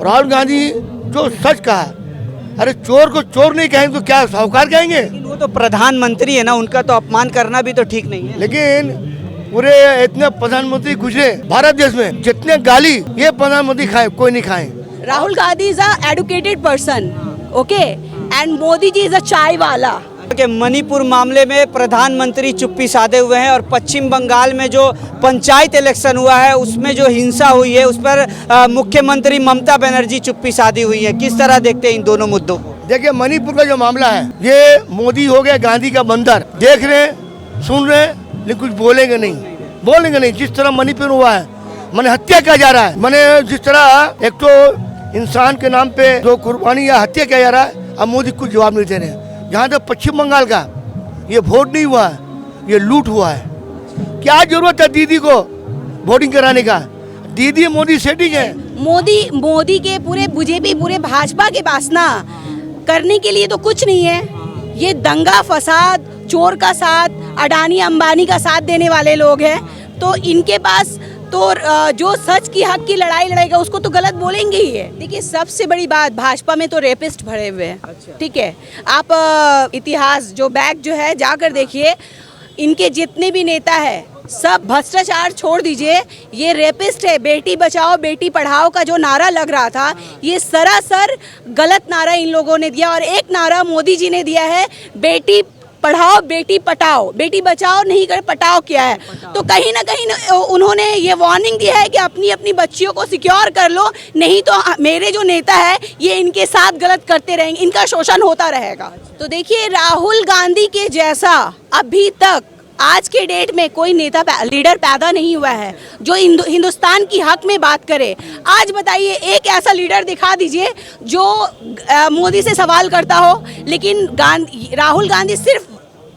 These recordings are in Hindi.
राहुल गांधी जो सच कहा, अरे चोर को चोर नहीं कहेंगे तो क्या साहूकार कहेंगे? वो तो प्रधानमंत्री है ना, उनका तो अपमान करना भी तो ठीक नहीं है। लेकिन पूरे इतने प्रधानमंत्री गुजरे भारत देश में, जितने गाली ये प्रधानमंत्री खाए कोई नहीं खाए। Rahul Gandhi is a educated person, okay, and Modi ji is a chai wala. कि मणिपुर मामले में प्रधानमंत्री चुप्पी साधे हुए हैं और पश्चिम बंगाल में जो पंचायत इलेक्शन हुआ है उसमें जो हिंसा हुई है उस पर मुख्यमंत्री ममता बनर्जी चुप्पी साधी हुई है। किस तरह देखते हैं इन दोनों मुद्दों को? देखिए, मणिपुर का जो मामला है ये मोदी हो गया गांधी का बंदर, देख रहे सुन रहे लेकिन कुछ बोलेंगे नहीं। जिस तरह मणिपुर हुआ है, मैंने हत्या किया जा रहा है, मैंने जिस तरह एक तो इंसान के नाम पे जो कुर्बानी या हत्या किया जा रहा है, अब मोदी कुछ जवाब नहीं दे रहे हैं। जहाँ तक पश्चिम बंगाल का ये वोट नहीं हुआ है, ये लूट हुआ है। क्या जरूरत है दीदी को वोटिंग कराने का? दीदी मोदी सेटिंग है। मोदी के पूरे बीजेपी पूरे भाजपा के पास ना करने के लिए तो कुछ नहीं है। ये दंगा फसाद चोर का साथ, अडानी अंबानी का साथ देने वाले लोग हैं, तो इनके पास तो जो सच की हक की लड़ाई लड़ेगा उसको तो गलत बोलेंगे ही है। देखिए, सबसे बड़ी बात, भाजपा में तो रेपिस्ट भरे हुए हैं। अच्छा। ठीक है, आप इतिहास जो बैक जो है जाकर देखिए, इनके जितने भी नेता है सब भ्रष्टाचार छोड़ दीजिए, ये रेपिस्ट है। बेटी बचाओ बेटी पढ़ाओ का जो नारा लग रहा था, ये सरासर गलत नारा इन लोगों ने दिया। और एक नारा मोदी जी ने दिया है, बेटी पढ़ाओ बेटी पटाओ, बेटी बचाओ नहीं कर पटाओ किया है। तो कहीं ना कहीं उन्होंने ये वार्निंग दी है कि अपनी अपनी बच्चियों को सिक्योर कर लो, नहीं तो मेरे जो नेता है ये इनके साथ गलत करते रहेंगे, इनका शोषण होता रहेगा। तो देखिए, राहुल गांधी के जैसा अभी तक आज के डेट में कोई नेता लीडर पैदा नहीं हुआ है जो हिंदुस्तान की हक में बात करे। आज बताइए, एक ऐसा लीडर दिखा दीजिए जो मोदी से सवाल करता हो। लेकिन राहुल गांधी सिर्फ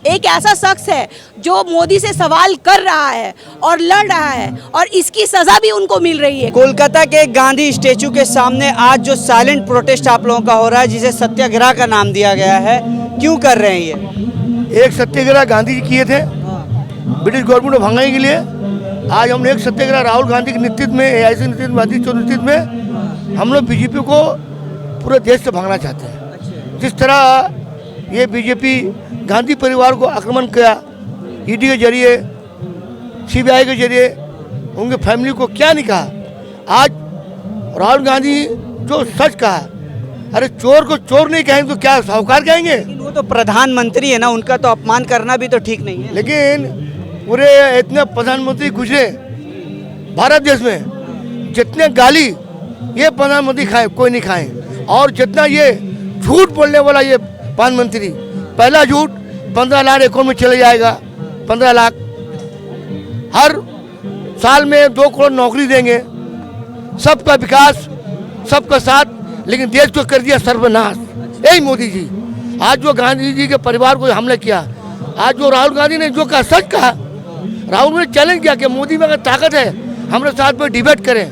एक ऐसा शख्स है जो मोदी से सवाल कर रहा है और लड़ रहा है, और इसकी सजा भी उनको मिल रही है। कोलकाता के गांधी स्टेचू के सामने आज जो साइलेंट प्रोटेस्ट आप लोगों का हो रहा है, जिसे सत्याग्रह का नाम दिया गया है, क्यों कर रहे हैं ये? एक सत्याग्रह गांधी जी किए थे ब्रिटिश गवर्नमेंट को भगाने के लिए। आज हमने एक सत्याग्रह राहुल गांधी के नेतृत्व में, ऐसे नेतृत्व में हम लोग बीजेपी को पूरे देश से भगाना चाहते हैं। जिस तरह ये बीजेपी गांधी परिवार को आक्रमण किया, ईडी के जरिए, सीबीआई के जरिए, उनके फैमिली को क्या नहीं कहा। आज राहुल गांधी जो सच कहा, अरे चोर को चोर नहीं कहेंगे तो क्या साहूकार कहेंगे? वो तो प्रधानमंत्री है ना, उनका तो अपमान करना भी तो ठीक नहीं है। लेकिन पूरे इतने प्रधानमंत्री गुजरे भारत देश में, जितने गाली ये प्रधानमंत्री खाए कोई नहीं खाए। और जितना ये झूठ बोलने वाला ये प्रधानमंत्री, पहला झूठ 15 लाख अकाउंट में चले जाएगा, 15 लाख हर साल में 2 करोड़ नौकरी देंगे, सबका विकास सबका साथ, लेकिन देश को कर दिया सर्वनाश। यही मोदी जी। आज जो गांधी जी के परिवार को हमला किया, आज जो राहुल गांधी ने जो कहा सच कहा, राहुल ने चैलेंज किया कि मोदी में अगर ताकत है हमारे साथ में डिबेट करें।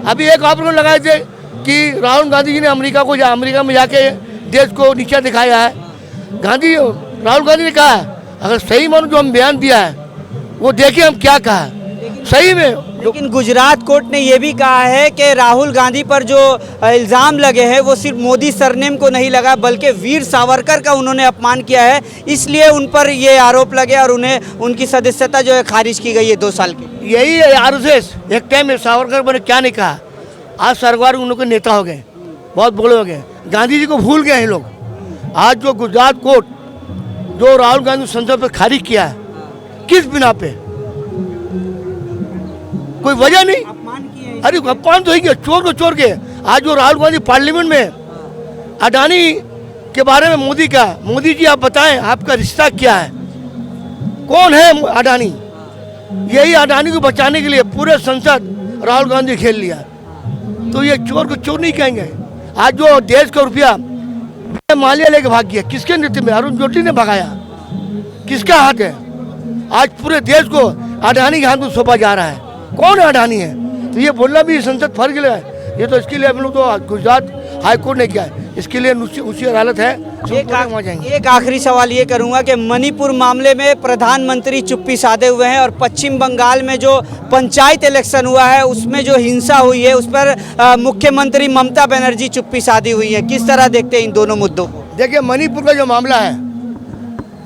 अभी एक ऑपरेशन लगाए थे कि राहुल गांधी जी ने अमेरिका में जाके देश को नीचा दिखाया है। राहुल गांधी ने कहा, अगर सही मानो जो हम बयान दिया है वो देखिए हम क्या कहा सही में। लेकिन गुजरात कोर्ट ने यह भी कहा है कि राहुल गांधी पर जो इल्ज़ाम लगे हैं वो सिर्फ मोदी सरनेम को नहीं लगा, बल्कि वीर सावरकर का उन्होंने अपमान किया है, इसलिए उन पर ये आरोप लगे और उन्हें उनकी सदस्यता जो है खारिज की गई है 2 साल की। यही आरएसएस एक टाइम में सावरकर ने क्या नहीं कहा, आज सरकार उन लोग के नेता हो गए, बहुत बड़े हो गए। गांधी जी को भूल गए हैं लोग। आज जो गुजरात कोर्ट जो राहुल गांधी संसद पर खारिज किया है, किस बिना पे? कोई वजह नहीं। अरे अपमान तो ही गया, चोर को चोर के। आज जो राहुल गांधी पार्लियामेंट में अडानी के बारे में मोदी का, मोदी जी आप बताएं आपका रिश्ता क्या है, कौन है अडानी? यही अडानी को बचाने के लिए पूरे संसद राहुल गांधी खेल लिया। तो ये चोर को चोर नहीं कहेंगे। आज जो देश का रुपया मालिया लेके भाग गया, किसके नेतृत्व में? अरुण जेटली ने भगाया। किसका हाथ है? आज पूरे देश को अडानी के हाथ में सौंपा जा रहा है। कौन अडानी है? तो ये बोलना भी संसद फर्ज है। ये तो इसके लिए हम लोग तो गुजरात हाईकोर्ट ने किया है। इसके लिए उसी अदालत है, वहाँ जाएंगे। एक आखिरी सवाल ये करूंगा कि मणिपुर मामले में प्रधानमंत्री चुप्पी साधे हुए हैं और पश्चिम बंगाल में जो पंचायत इलेक्शन हुआ है उसमें जो हिंसा हुई है उस पर मुख्यमंत्री ममता बनर्जी चुप्पी साधी हुई है। किस तरह देखते हैं इन दोनों मुद्दों को? देखिए, मणिपुर का जो मामला है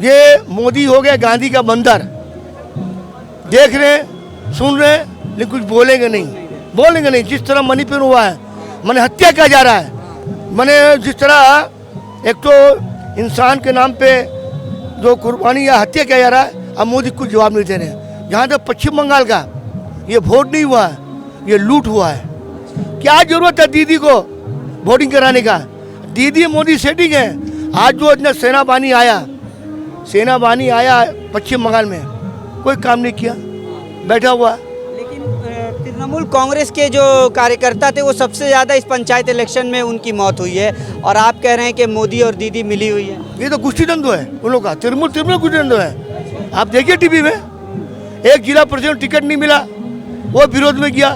ये मोदी हो गया गांधी का बंदर, देख रहे हैं, सुन रहे हैं, लेकिन कुछ बोलेंगे नहीं। जिस तरह मणिपुर हुआ है, मैंने हत्या किया जा रहा है, मैंने जिस तरह एक तो इंसान के नाम पे जो कुर्बानी या हत्या किया जा रहा है, अब मोदी कुछ जवाब नहीं दे रहे हैं। जहाँ तक पश्चिम बंगाल का, ये वोट नहीं हुआ है, ये लूट हुआ है। क्या जरूरत है दीदी को वोटिंग कराने का? दीदी मोदी सेटिंग है। आज जो इतना सेनाबानी आया पश्चिम बंगाल में, कोई काम नहीं किया, बैठा हुआ। लेकिन तृणमूल कांग्रेस के जो कार्यकर्ता थे वो सबसे ज़्यादा इस पंचायत इलेक्शन में उनकी मौत हुई है और आप कह रहे हैं कि मोदी और दीदी मिली हुई है। ये तो गुष्टी द्वंद्व है उन लोग का, तृणमूल गुष्टी द्वंद्व है। आप देखिए टीवी में, एक जिला परिषद टिकट नहीं मिला, वो विरोध में गया,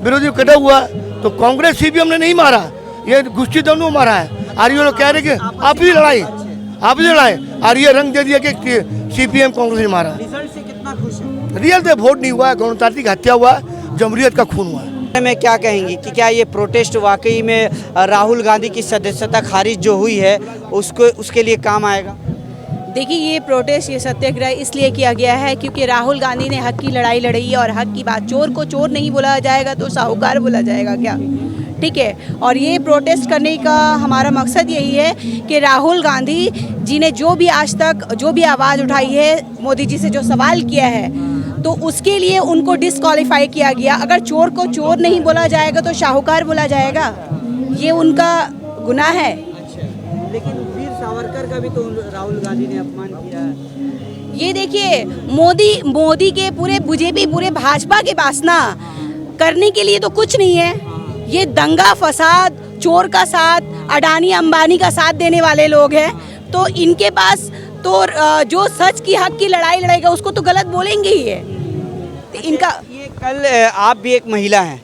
विरोधी में कटा हुआ, तो कांग्रेस सीपीएम ने नहीं मारा, ये गुष्टी द्वंद्व मारा है। और ये लोग कह रहे कि आपसी लड़ाई, और ये रंग दे दिया कि सीपीएम कांग्रेस ने मारा। रिजल्ट से कितना खुश है? रियल से वोट नहीं हुआ है, गणतांत्रिक हत्या हुआ, जमहूरियत का खून हुआ है। में क्या कहेंगी कि क्या ये प्रोटेस्ट वाकई में राहुल गांधी की सदस्यता खारिज जो हुई है उसके लिए काम आएगा? देखिए, ये प्रोटेस्ट, ये सत्याग्रह इसलिए किया गया है क्योंकि राहुल गांधी ने हक की लड़ाई लड़ी है और हक की बात, चोर को चोर नहीं बोला जाएगा तो साहूकार बोला जाएगा क्या? ठीक है। और ये प्रोटेस्ट करने का हमारा मकसद यही है कि राहुल गांधी जी ने जो भी आज तक जो भी आवाज़ उठाई है, मोदी जी से जो सवाल किया है, तो उसके लिए उनको डिस्क्वालीफाई किया गया। अगर चोर को चोर नहीं बोला जाएगा तो शाहूकार बोला जाएगा, ये उनका गुनाह है। लेकिन वीर सावरकर का भी तो राहुल गांधी ने अपमान किया है। ये देखिए, मोदी के पूरे बीजेपी, पूरे भाजपा के पास ना करने के लिए तो कुछ नहीं है। ये दंगा फसाद, चोर का साथ, अडानी अंबानी का साथ देने वाले लोग हैं, तो इनके पास तो जो सच की हक की लड़ाई लड़ेगा उसको तो गलत बोलेंगे ही है। तो इनका ये कल आप भी एक महिला हैं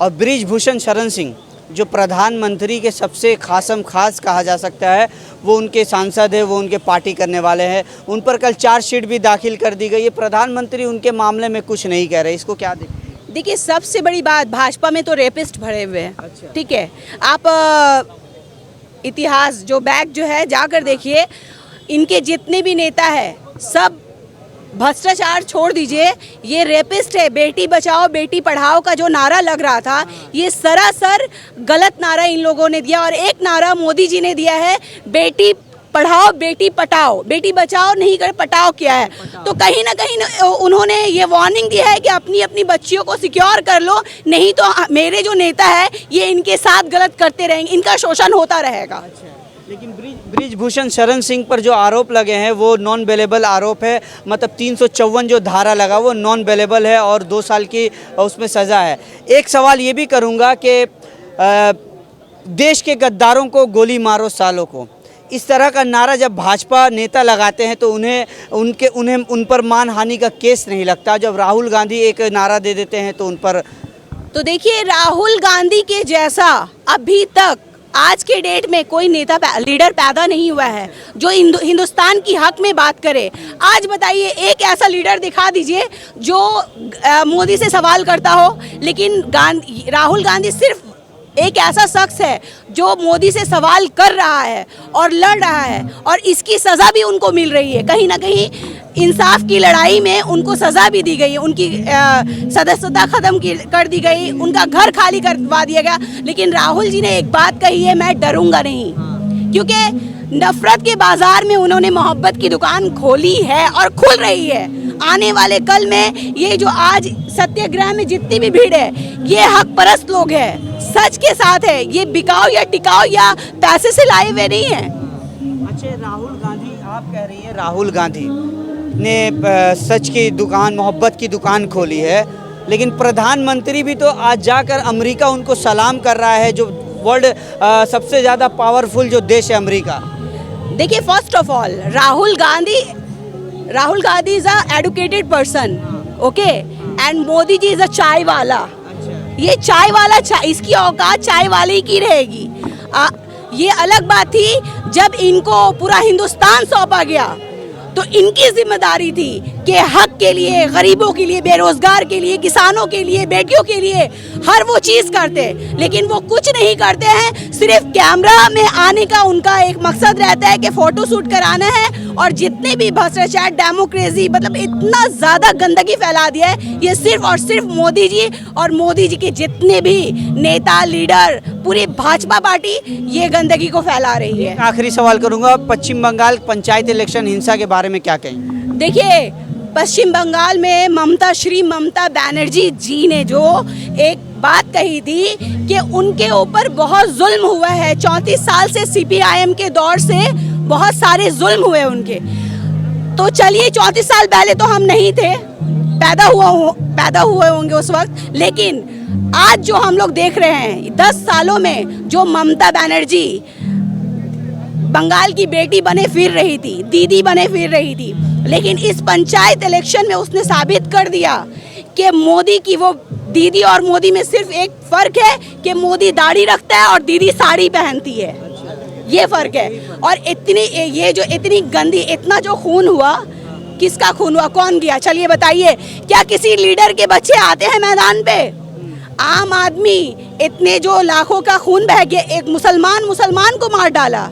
और बृजभूषण शरण सिंह जो प्रधानमंत्री के सबसे खास कहा जा सकता है, वो उनके सांसद है, वो उनके पार्टी करने वाले हैं, उन पर कल चार्जशीट भी दाखिल कर दी गई है। प्रधानमंत्री उनके मामले में कुछ नहीं कह रहे, इसको क्या देखते? देखिए, सबसे बड़ी बात, भाजपा में तो रेपिस्ट भरे हुए हैं। अच्छा। ठीक है, आप इतिहास जो बैक जो है जाकर देखिए, इनके जितने भी नेता है सब भ्रष्टाचार छोड़ दीजिए, ये रेपिस्ट है। बेटी बचाओ बेटी पढ़ाओ का जो नारा लग रहा था, ये सरासर गलत नारा इन लोगों ने दिया। और एक नारा मोदी जी ने दिया है, बेटी पढ़ाओ बेटी पटाओ, बेटी बचाओ नहीं कर पटाओ किया है। तो कहीं ना कहीं उन्होंने ये वार्निंग दिया है कि अपनी अपनी बच्चियों को सिक्योर कर लो, नहीं तो मेरे जो नेता है ये इनके साथ गलत करते रहेंगे, इनका शोषण होता रहेगा। लेकिन बृजभूषण शरण सिंह पर जो आरोप लगे हैं वो नॉन बेलेबल आरोप है, मतलब 354 जो धारा लगा वो नॉन बेलेबल है और 2 साल की उसमें सज़ा है। एक सवाल ये भी करूँगा कि देश के गद्दारों को गोली मारो सालों को, इस तरह का नारा जब भाजपा नेता लगाते हैं तो उन्हें उन पर मानहानि का केस नहीं लगता। जब राहुल गांधी एक नारा दे देते हैं तो उन पर, तो देखिए, राहुल गांधी के जैसा अभी तक आज के डेट में कोई नेता लीडर पैदा नहीं हुआ है जो हिंदुस्तान की हक में बात करे। आज बताइए, एक ऐसा लीडर दिखा दीजिए जो मोदी से सवाल करता हो। लेकिन राहुल गांधी सिर्फ एक ऐसा शख्स है जो मोदी से सवाल कर रहा है और लड़ रहा है, और इसकी सज़ा भी उनको मिल रही है। कहीं ना कहीं इंसाफ की लड़ाई में उनको सज़ा भी दी गई है, उनकी सदस्यता ख़त्म कर दी गई, उनका घर खाली करवा दिया गया। लेकिन राहुल जी ने एक बात कही है, मैं डरूंगा नहीं, क्योंकि नफरत के बाजार में उन्होंने मोहब्बत की दुकान खोली है और खुल रही है। आने वाले कल में ये जो आज सत्याग्रह में जितनी भी भीड़ है, ये हक परस्त लोग हैं, सच के साथ है, ये बिकाओ या टिकाओ या पैसे से लाए हुए नहीं है। अच्छा, राहुल गांधी, आप कह रही है राहुल गांधी ने सच की दुकान, मोहब्बत की दुकान खोली है, लेकिन प्रधानमंत्री भी तो आज जाकर अमेरिका उनको सलाम कर रहा है, जो वर्ल्ड सबसे ज़्यादा पावरफुल जो देश है अमेरिका। देखिए, first of all Rahul Gandhi is a educated person, okay, and Modi ji is a chai wala. ये चाय वाला, इसकी औकात चाय वाले की रहेगी। ये अलग बात थी जब इनको पूरा हिंदुस्तान सौंपा गया तो इनकी जिम्मेदारी थी कि हक के लिए, गरीबों के लिए, बेरोजगार के लिए, किसानों के लिए, बेटियों के लिए हर वो चीज़ करते, लेकिन वो कुछ नहीं करते हैं। सिर्फ कैमरा में आने का उनका एक मकसद रहता है कि फ़ोटो शूट कराना है, और जितने भी भ्रष्टाचार, डेमोक्रेसी, मतलब इतना ज़्यादा गंदगी फैला दिया है ये सिर्फ और सिर्फ मोदी जी और मोदी जी के जितने भी नेता, लीडर, पूरी भाजपा पार्टी ये गंदगी को फैला रही है। आखिरी सवाल करूंगा, पश्चिम बंगाल पंचायत इलेक्शन हिंसा के बारे में क्या कहेंगे? देखिए, पश्चिम बंगाल में ममता बनर्जी जी ने जो एक बात कही थी कि उनके ऊपर बहुत जुल्म हुआ है, 34 साल से CPIM के दौर से बहुत सारे जुल्म हुए उनके। तो चलिए 34 साल पहले तो हम नहीं थे, पैदा हुए होंगे उस वक्त, लेकिन आज जो हम लोग देख रहे हैं 10 सालों में जो ममता बनर्जी बंगाल की बेटी बने फिर रही थी, दीदी बने फिर रही थी, लेकिन इस पंचायत इलेक्शन में उसने साबित कर दिया कि मोदी की वो दीदी और मोदी में सिर्फ एक फर्क है कि मोदी दाढ़ी रखता है और दीदी साड़ी पहनती है, ये फर्क है। और इतनी गंदी, इतना जो खून हुआ, किसका खून हुआ, कौन गया, चलिए बताइए। क्या किसी लीडर के बच्चे आते हैं मैदान पे? आम आदमी, इतने जो लाखों का खून बह गया, एक मुसलमान को मार डाला।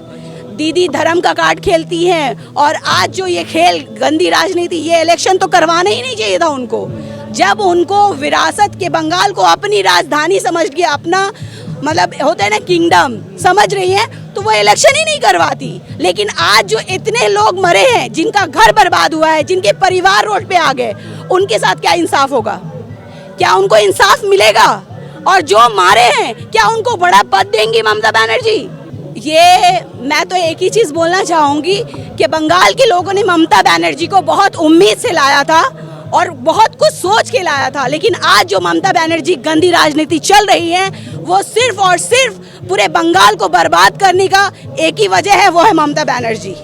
दीदी धर्म का कार्ड खेलती हैं, और आज जो ये खेल, गंदी राजनीति, ये इलेक्शन तो करवाना ही नहीं चाहिए था उनको। जब उनको विरासत के बंगाल को अपनी राजधानी समझ के, अपना मतलब होता है ना किंगडम समझ रही है, तो वो इलेक्शन ही नहीं करवाती। लेकिन आज जो इतने लोग मरे हैं, जिनका घर बर्बाद हुआ है, जिनके परिवार रोड पे आ गए, उनके साथ क्या इंसाफ होगा? क्या उनको इंसाफ मिलेगा? और जो मारे हैं, क्या उनको बड़ा पद देंगी ममता बनर्जी? ये मैं तो एक ही चीज़ बोलना चाहूँगी कि बंगाल के लोगों ने ममता बनर्जी को बहुत उम्मीद से लाया था और बहुत कुछ सोच के लाया था, लेकिन आज जो ममता बनर्जी गंदी राजनीति चल रही है, वो सिर्फ और सिर्फ पूरे बंगाल को बर्बाद करने का एक ही वजह है, वो है ममता बनर्जी।